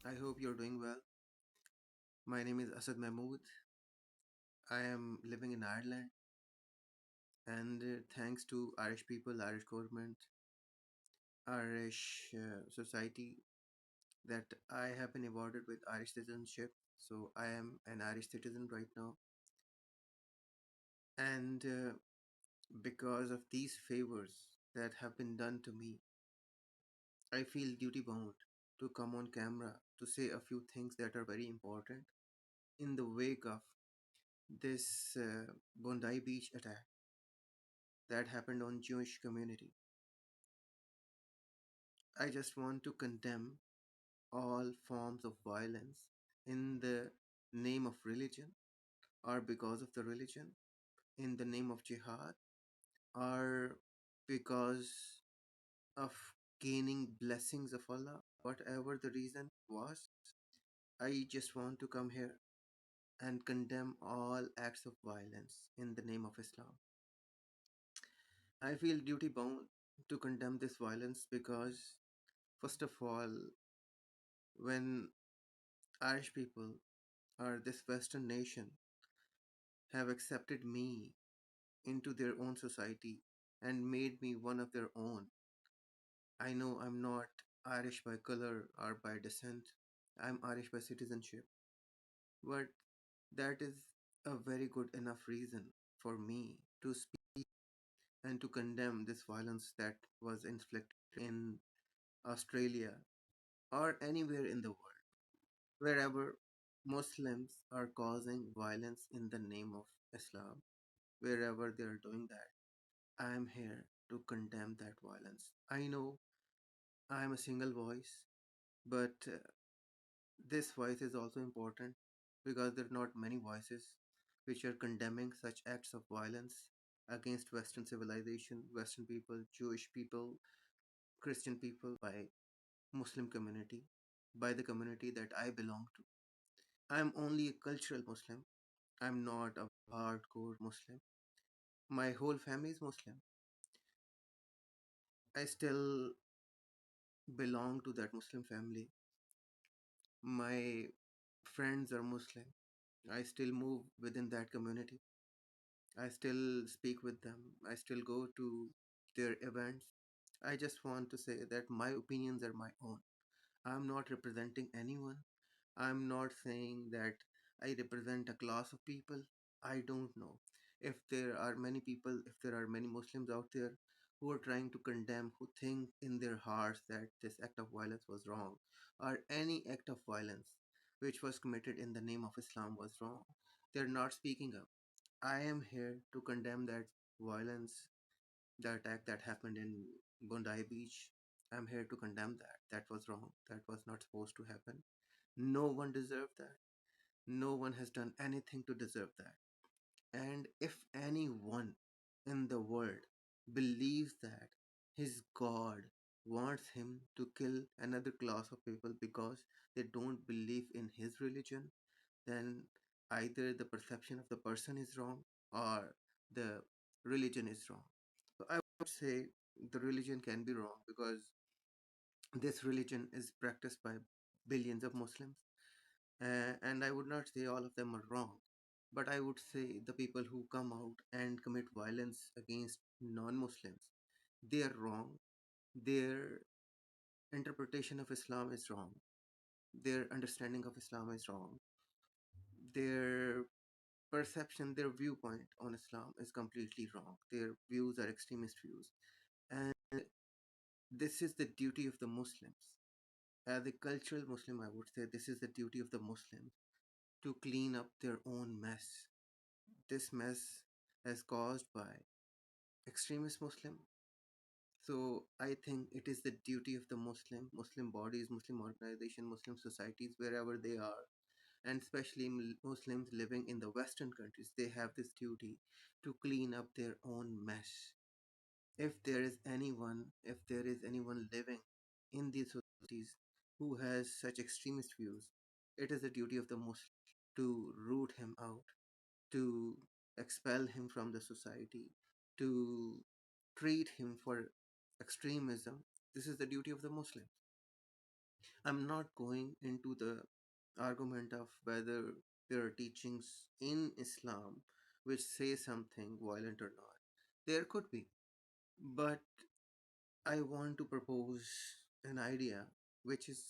I hope you're doing well. My name is Asad Mahmud. I am living in Ireland, and thanks to Irish people, Irish government, Irish society, that I have been awarded with Irish citizenship. So I am an Irish citizen right now, and because of these favors that have been done to me, I feel duty bound to come on camera to say a few things that are very important in the wake of this Bondi Beach attack that happened on Jewish community. I just want to condemn all forms of violence in the name of religion or because of the religion, in the name of jihad, or because of gaining blessings of Allah, whatever the reason was. I just want to come here and condemn all acts of violence in the name of Islam. I feel duty bound to condemn this violence because, first of all, when Irish people or this Western nation have accepted me into their own society and made me one of their own. I know I'm not Irish by color or by descent, I'm Irish by citizenship, but that is a very good enough reason for me to speak and to condemn this violence that was inflicted in Australia or anywhere in the world, wherever Muslims are causing violence in the name of Islam, wherever they are doing that. I am here to condemn that violence. I know I am a single voice, but this voice is also important because there are not many voices which are condemning such acts of violence against Western civilization, Western people, Jewish people, Christian people, by Muslim community, by the community that I belong to. I am only a cultural Muslim. I'm not a hardcore Muslim. My whole family is Muslim. I still belong to that Muslim family. My friends are Muslim. I still move within that community. I still speak with them. I still go to their events. I just want to say that my opinions are my own. I'm not representing anyone. I'm not saying that I represent a class of people. I don't know. If there are many people, if there are many Muslims out there who are trying to condemn, who think in their hearts that this act of violence was wrong, or any act of violence which was committed in the name of Islam was wrong, they're not speaking up. I am here to condemn that violence, the attack that happened in Bondi Beach. I'm here to condemn that. That was wrong. That was not supposed to happen. No one deserved that. No one has done anything to deserve that. And if anyone in the world believes that his God wants him to kill another class of people because they don't believe in his religion, then either the perception of the person is wrong or the religion is wrong. So I would say the religion can be wrong because this religion is practiced by billions of Muslims. And I would not say all of them are wrong, but I would say the people who come out and commit violence against non Muslims, they are wrong. Their interpretation of Islam is wrong. Their understanding of Islam is wrong. Their perception, their viewpoint on Islam is completely wrong. Their views are extremist views. And this is the duty of the Muslims. As a cultural Muslim, I would say this is the duty of the Muslims to clean up their own mess. This mess is caused by extremist Muslim. So I think it is the duty of the Muslim bodies, Muslim organization, Muslim societies, wherever they are, and especially Muslims living in the Western countries, they have this duty to clean up their own mess. If there is anyone living in these societies who has such extremist views, it is the duty of the Muslim to root him out, to expel him from the society, to treat him for extremism. This is the duty of the Muslims. I'm not going into the argument of whether there are teachings in Islam which say something violent or not. There could be, but I want to propose an idea which is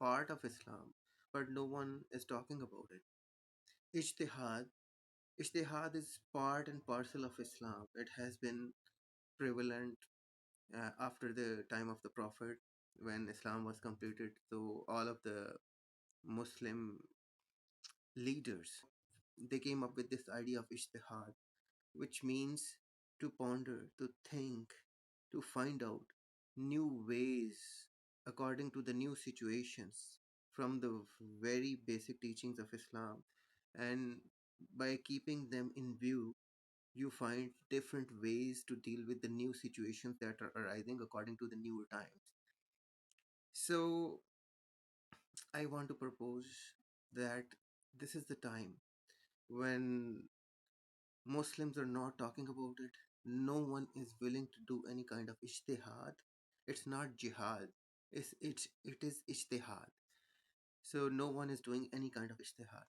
part of Islam, but no one is talking about it. Ijtihad. Ijtihad is part and parcel of Islam. It has been prevalent after the time of the Prophet when Islam was completed. So all of the Muslim leaders, they came up with this idea of ijtihad, which means to ponder, to think, to find out new ways according to the new situations from the very basic teachings of Islam. And by keeping them in view, you find different ways to deal with the new situations that are arising according to the newer times. So I want to propose that this is the time when Muslims are not talking about it. No one is willing to do any kind of ijtihad. It's not jihad. It is ijtihad. So no one is doing any kind of ijtihad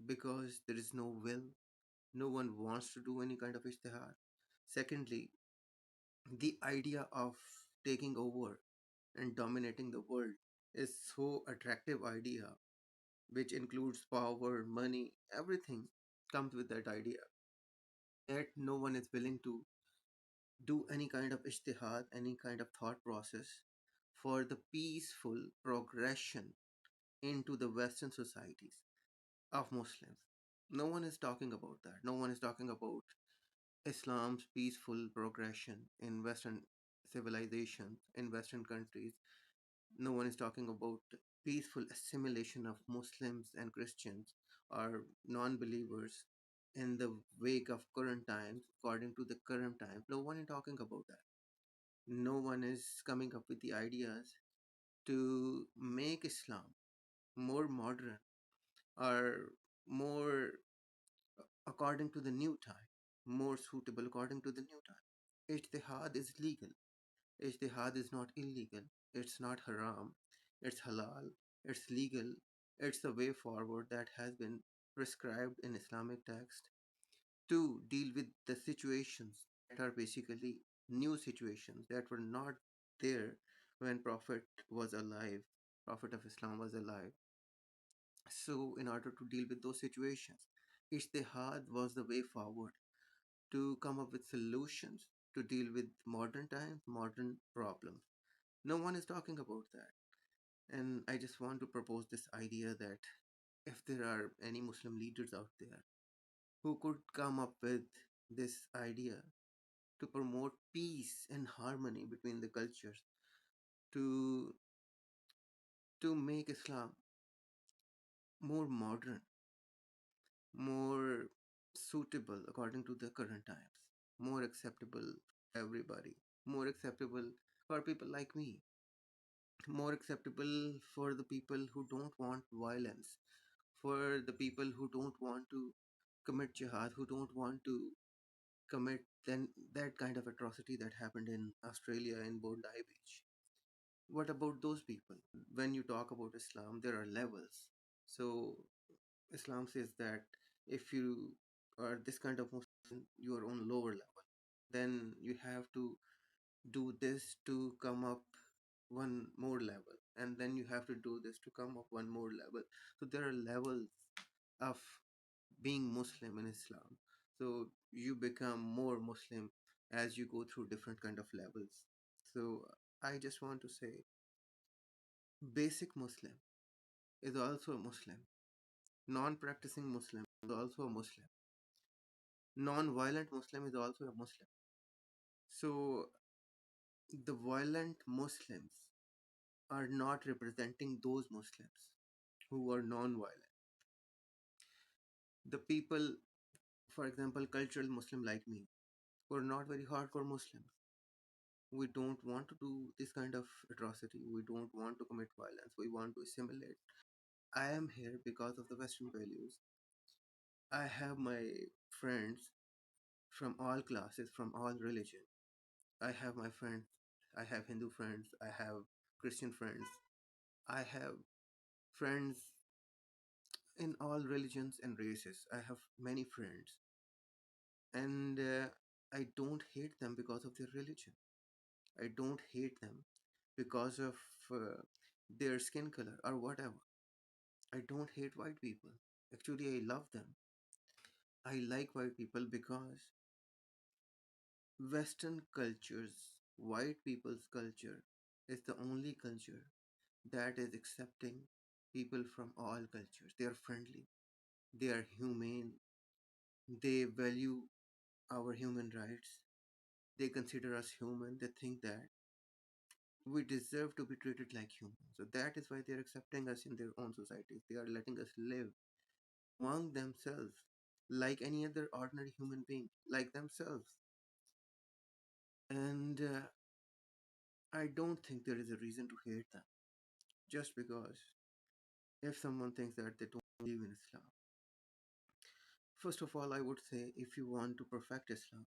because there is no will. No one wants to do any kind of ijtihad. Secondly, the idea of taking over and dominating the world is so attractive idea, which includes power, money, everything comes with that idea. Yet no one is willing to do any kind of ijtihad, any kind of thought process for the peaceful progression into the Western societies of Muslims. No one is talking about that. No one is talking about Islam's peaceful progression in Western civilization, in Western countries. No one is talking about peaceful assimilation of Muslims and Christians or non believers in the wake of current times, according to the current times. No one is talking about that. No one is coming up with the ideas to make Islam more modern or more according to the new time, more suitable according to the new time. Ijtihad is legal. Ijtihad is not illegal. It's not haram. It's halal. It's legal. It's the way forward that has been prescribed in Islamic text to deal with the situations that are basically new situations that were not there when Prophet was alive, Prophet of Islam was alive. So in order to deal with those situations, Ijtihad was the way forward to come up with solutions to deal with modern times, modern problems. No one is talking about that. And I just want to propose this idea that if there are any Muslim leaders out there who could come up with this idea to promote peace and harmony between the cultures, to make Islam more modern, more suitable according to the current times, more acceptable for everybody, more acceptable for people like me, more acceptable for the people who don't want violence, for the people who don't want to commit jihad, who don't want to commit then that kind of atrocity that happened in Australia in Bondi Beach. What about those people? When you talk about Islam, there are levels. So Islam says that if you are this kind of Muslim, you are on lower level. Then you have to do this to come up one more level, and then you have to do this to come up one more level. So there are levels of being Muslim in Islam. So you become more Muslim as you go through different kind of levels. So I just want to say basic Muslim is also a Muslim. Non-practicing Muslim is also a Muslim. Non-violent Muslim is also a Muslim. So the violent Muslims are not representing those Muslims who are non-violent. The people, for example, cultural Muslim like me, who are not very hardcore Muslims. We don't want to do this kind of atrocity. We don't want to commit violence. We want to assimilate. I am here because of the Western values. I have my friends from all classes, from all religion. I have my friends. I have Hindu friends. I have Christian friends. I have friends in all religions and races. I have many friends, and I don't hate them because of their religion. I don't hate them because of uh, their skin color or whatever. I don't hate white people. Actually, I love them. I like white people because Western cultures, white people's culture, is the only culture that is accepting people from all cultures. They are friendly, they are humane, they value our human rights, they consider us human, they think that we deserve to be treated like humans. So that is why they are accepting us in their own societies. They are letting us live among themselves like any other ordinary human being, like themselves. And I don't think there is a reason to hate them just because if someone thinks that they don't believe in Islam. First of all, I would say if you want to perfect Islam,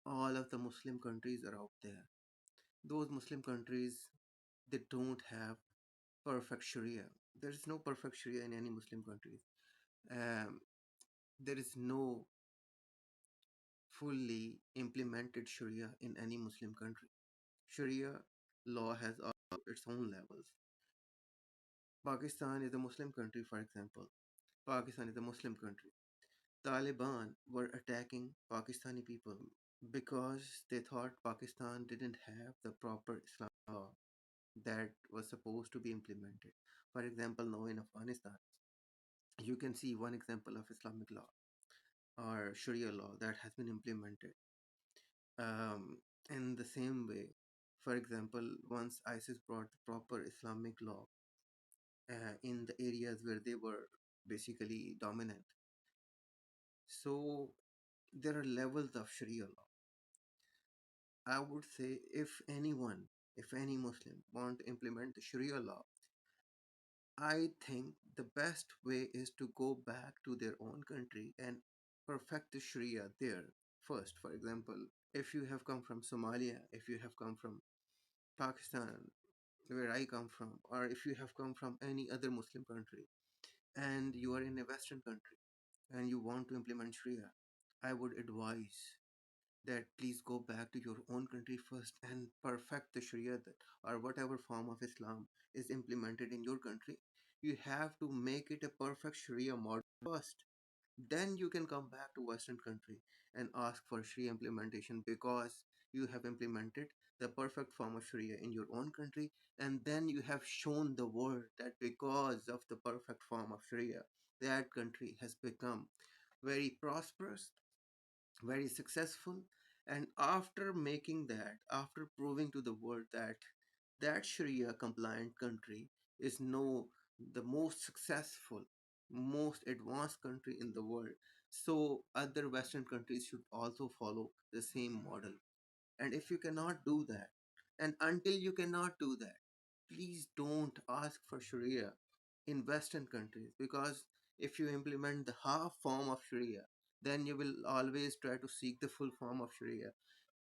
all of the Muslim countries are out there. Those Muslim countries, they don't have perfect Sharia. There is no perfect Sharia in any Muslim countries. Um, there is no fully implemented Sharia in any Muslim country. Sharia law has all its own levels. Pakistan is a Muslim country, for example. Pakistan is a Muslim country. Taliban were attacking Pakistani people because they thought Pakistan didn't have the proper Islam law that was supposed to be implemented. For example, now in Afghanistan, you can see one example of Islamic law or Sharia law that has been implemented. In the same way, for example, once ISIS brought the proper Islamic law in the areas where they were basically dominant. So there are levels of Sharia law. I would say if anyone, if any Muslim want to implement the Sharia law, I think the best way is to go back to their own country and perfect the Sharia there first. For example, if you have come from Somalia, if you have come from Pakistan, where I come from, or if you have come from any other Muslim country and you are in a Western country and you want to implement Sharia, I would advise that please go back to your own country first and perfect the Sharia or whatever form of Islam is implemented in your country. You have to make it a perfect Sharia model first. Then you can come back to Western country and ask for Sharia implementation because you have implemented the perfect form of Sharia in your own country, and then you have shown the world that because of the perfect form of Sharia, that country has become very prosperous, very successful, and after making that, after proving to the world that that Sharia compliant country is no the most successful, most advanced country in the world, so other Western countries should also follow the same model. And if you cannot do that, and until you cannot do that, please don't ask for Sharia in Western countries, because if you implement the half form of Sharia, then you will always try to seek the full form of Sharia,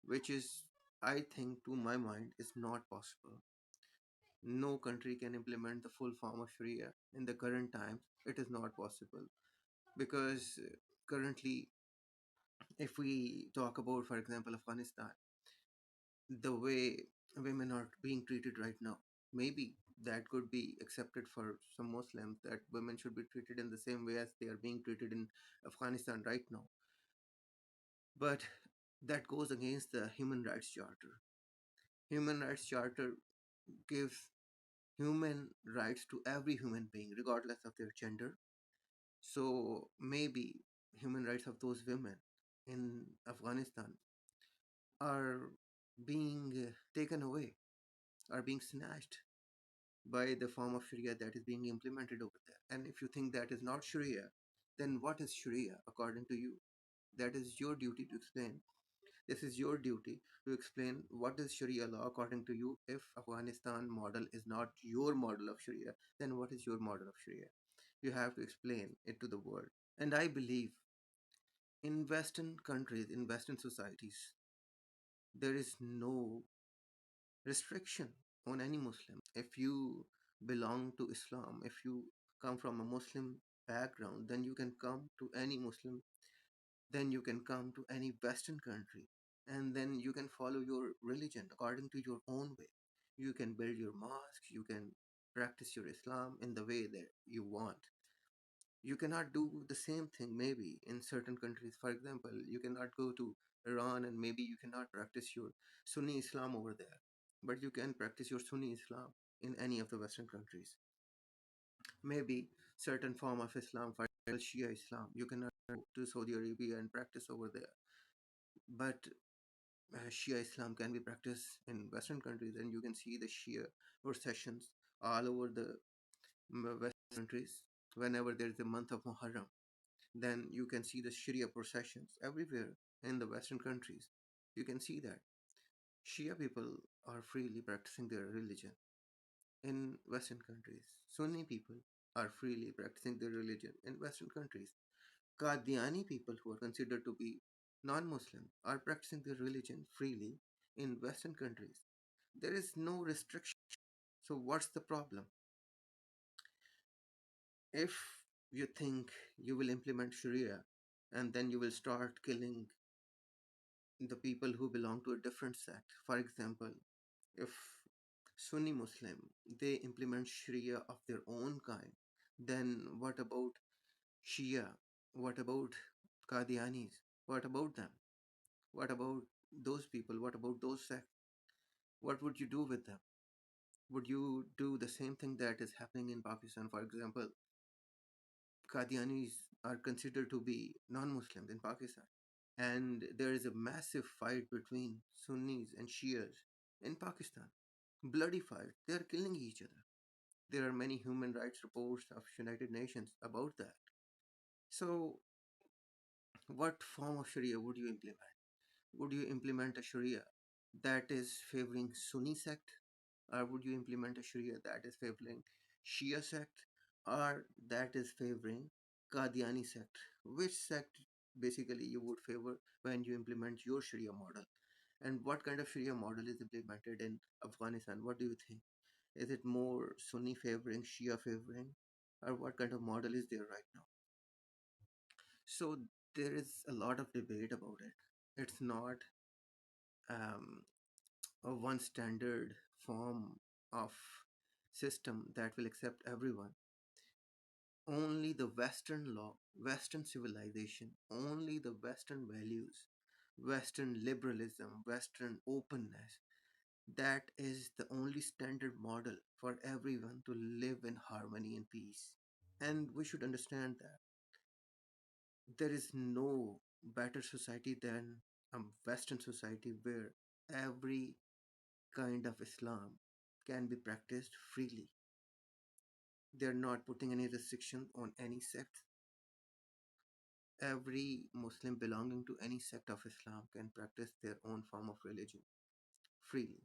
which is, I think, to my mind, is not possible. No country can implement the full form of Sharia in the current times. It is not possible because currently, if we talk about, for example, Afghanistan, the way women are being treated right now, maybe that could be accepted for some Muslims that women should be treated in the same way as they are being treated in Afghanistan right now. But that goes against the Human Rights Charter. Human Rights Charter gives human rights to every human being, regardless of their gender. So maybe human rights of those women in Afghanistan are being taken away, are being snatched by the form of Sharia that is being implemented over there. And if you think that is not Sharia, then what is Sharia according to you? That is your duty to explain. This is your duty to explain what is Sharia law according to you. If Afghanistan model is not your model of Sharia, then what is your model of Sharia? You have to explain it to the world. And I believe in Western countries, in Western societies, there is no restriction on any Muslim. If you belong to Islam, if you come from a Muslim background, then you can come to any Muslim, then you can come to any Western country, and then you can follow your religion according to your own way. You can build your mosque, you can practice your Islam in the way that you want. You cannot do the same thing maybe in certain countries. For example, you cannot go to Iran and maybe you cannot practice your Sunni Islam over there, but you can practice your Sunni Islam in any of the Western countries. Maybe certain form of Islam, for example, Shia Islam, you cannot go to Saudi Arabia and practice over there, but Shia Islam can be practiced in Western countries, and you can see the Shia processions all over the Western countries. Whenever there is a month of Muharram, then you can see the Sharia processions everywhere in the Western countries. You can see that Shia people are freely practicing their religion in Western countries. Sunni people are freely practicing their religion in Western countries. Qadiani people, who are considered to be non Muslim, are practicing their religion freely in Western countries. There is no restriction. So, what's the problem? If you think you will implement Sharia and then you will start killing the people who belong to a different sect, for example, if Sunni Muslim they implement Sharia of their own kind, then what about Shia? What about Qadianis? What about them? What about those people? What about those sects? What would you do with them? Would you do the same thing that is happening in Pakistan? For example, Qadianis are considered to be non Muslims in Pakistan. And there is a massive fight between Sunnis and Shias in Pakistan. Bloody fight. They are killing each other. There are many human rights reports of United Nations about that. So, what form of Sharia would you implement? Would you implement a Sharia that is favoring Sunni sect, or would you implement a Sharia that is favoring Shia sect, or that is favoring Qadiani sect? Which sect basically you would favor when you implement your Sharia model? And what kind of Sharia model is implemented in Afghanistan? What do you think? Is it more Sunni favoring, Shia favoring, or what kind of model is there right now? So there is a lot of debate about it. It's not um, a one standard form of system that will accept everyone. Only the Western law, Western civilization, only the Western values, Western liberalism, Western openness, that is the only standard model for everyone to live in harmony and peace. And we should understand that there is no better society than a Western society where every kind of Islam can be practiced freely. They're not putting any restriction on any sect. Every Muslim belonging to any sect of Islam can practice their own form of religion freely.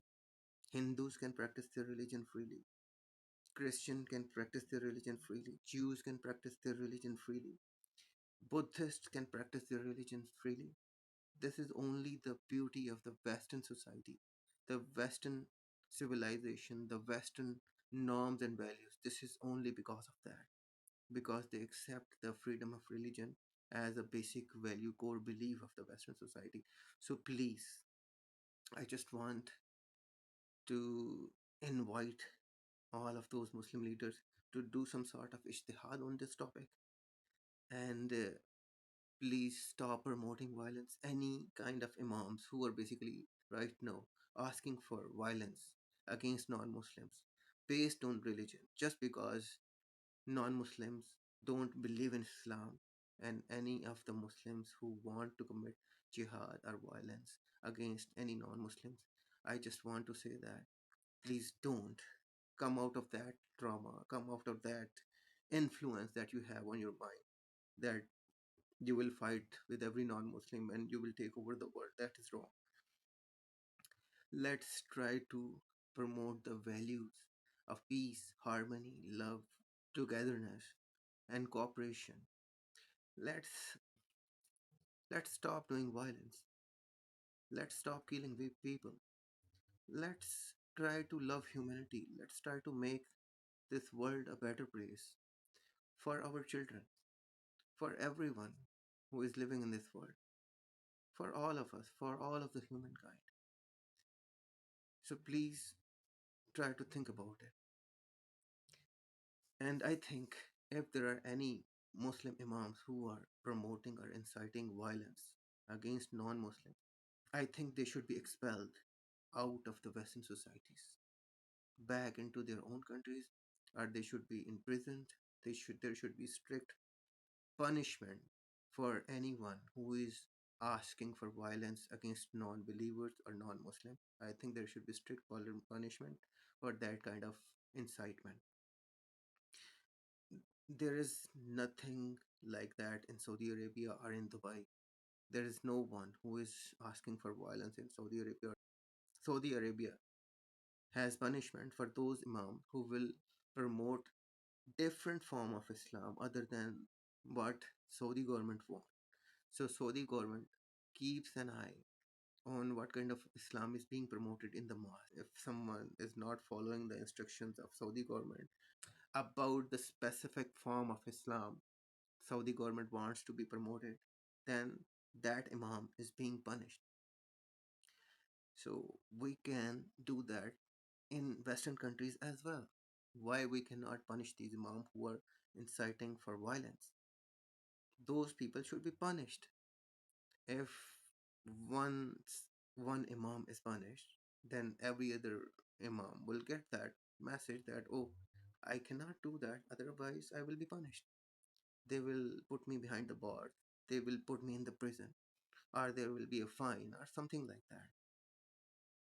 Hindus can practice their religion freely. Christian can practice their religion freely. Jews can practice their religion freely. Buddhists can practice their religion freely. This is only the beauty of the Western society, the Western civilization, the Western norms and values. This is only because of that, because they accept the freedom of religion as a basic value, core belief of the Western society. So please, I just want to invite all of those Muslim leaders to do some sort of ijtihad on this topic, and please stop promoting violence. Any kind of imams who are basically right now asking for violence against non Muslims based on religion, just because non Muslims don't believe in Islam, and any of the Muslims who want to commit jihad or violence against any non Muslims, I just want to say that please don't come out of that trauma, come out of that influence that you have on your mind, that you will fight with every non-Muslim and you will take over the world. That is wrong. Let's try to promote the values of peace, harmony, love, togetherness, and cooperation. Let's stop doing violence. Let's stop killing people. Let's try to love humanity. Let's try to make this world a better place for our children, for everyone who is living in this world, for all of us, for all of the humankind. So please try to think about it. And I think if there are any Muslim imams who are promoting or inciting violence against non Muslims, I think they should be expelled out of the Western societies, back into their own countries, or they should be imprisoned. There should be strict punishment for anyone who is asking for violence against non-believers or non-Muslim. I think there should be strict punishment for that kind of incitement. There is nothing like that in Saudi Arabia or in Dubai. There is no one who is asking for violence in Saudi Arabia. Saudi Arabia has punishment for those imams who will promote different form of Islam other than what Saudi government want. So Saudi government keeps an eye on what kind of Islam is being promoted in the mosque. If someone is not following the instructions of Saudi government about the specific form of Islam Saudi government wants to be promoted, then that imam is being punished. So we can do that in Western countries as well. Why we cannot punish these imams who are inciting for violence? Those people should be punished. If once one imam is punished, then every other imam will get that message that, oh, I cannot do that, otherwise I will be punished. They will put me behind the bars, they will put me in the prison, or there will be a fine, or something like that.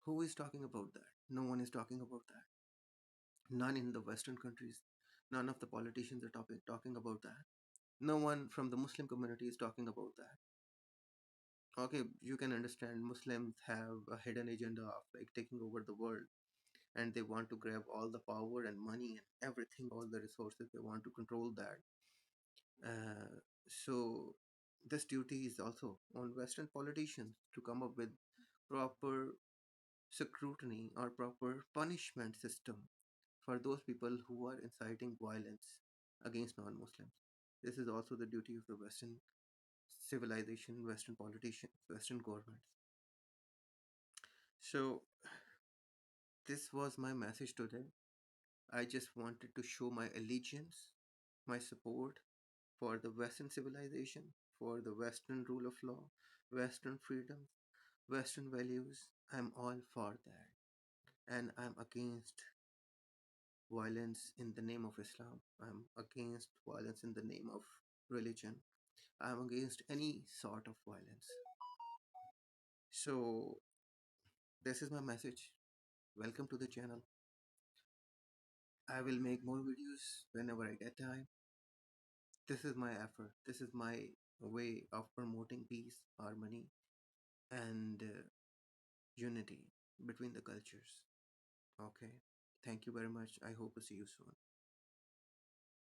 Who is talking about that? No one is talking about that. None in the Western countries, none of the politicians are talking about that. No one from the Muslim community is talking about that. Okay, you can understand Muslims have a hidden agenda of like taking over the world, and they want to grab all the power and money and everything, all the resources. They want to control that. So this duty is also on Western politicians to come up with proper scrutiny or proper punishment system for those people who are inciting violence against non-Muslims. This is also the duty of the Western civilization, Western politicians, Western governments. So this was my message today. I just wanted to show my allegiance, my support for the Western civilization, for the Western rule of law, Western freedoms, Western values. I'm all for that. And I'm against violence in the name of Islam. I'm against violence in the name of religion. I'm against any sort of violence. So, this is my message. Welcome to the channel. I will make more videos whenever I get time. This is my effort. This is my way of promoting peace, harmony, and unity between the cultures. Okay. Thank you very much. I hope to see you soon.